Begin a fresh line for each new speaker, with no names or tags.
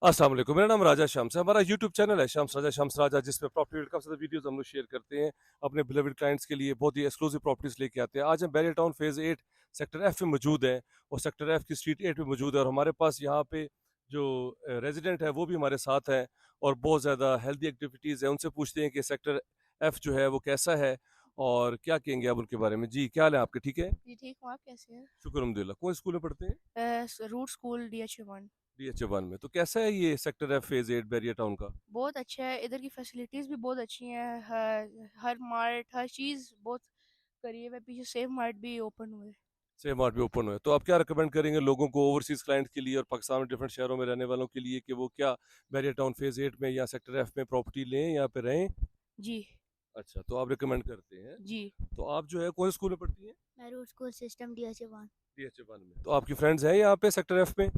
अस्सलाम वालेकुम, मेरा नाम राजा शम्स है। हमारा यूट्यूब चैनल है शम्स राजा, जिसमें प्रॉपर्टी का सारे वीडियोस हम लोग शेयर करते हैं अपने बिलीवर्ड क्लाइंट्स के लिए। बहुत ही एक्सक्लूसिव प्रॉपर्टीज लेके आते हैं। आज हम barrier town phase 8 sector F में मौजूद हैं और सेक्टर एफ की स्ट्रीट 8 में मौजूद है। और हमारे पास यहाँ पे जो रेजिडेंट है वो भी हमारे साथ हैं और बहुत ज़्यादा हेल्दी एक्टिविटीज़ है। उनसे पूछते हैं कि सेक्टर एफ जो है वो कैसा है और क्या कहेंगे आप उनके बारे में। जी, क्या हाल है आपके? ठीक है,
जी ठीक हूँ, आप कैसे हैं?
शुक्र अल्हम्दुलिल्लाह। कौन स्कूल में पढ़ते हैं?
Root school DH1।
DH1 में। तो कैसा है ये sector F phase 8 barrier town का?
बहुत अच्छा है, इधर की फैसिलिटीज़ भी बहुत अच्छी हैं। हर मार्ट, हर चीज़ बहुत करीब है। पीछे सेफ मार्ट भी ओपन हुए।
सेम मार्ट भी ओपन हुआ है। तो आप क्या रिकमेंड करेंगे लोगों को, ओवरसीज क्लाइंट के लिए और पाकिस्तान में डिफरेंट शहरों में रहने वालों के लिए, कि वो क्या बैरियर टाउन फेज 8 में या सेक्टर एफ में प्रॉपर्टी लें, यहाँ पे रहें?
जी।
अच्छा, तो आप रिकमेंड करते हैं।
जी।
तो आप जो है कौन से स्कूल में पढ़ती हैं?
मैं root school system DH1।
DH1 में। तो आपकी फ्रेंड्स हैं यहाँ पे सेक्टर एफ में?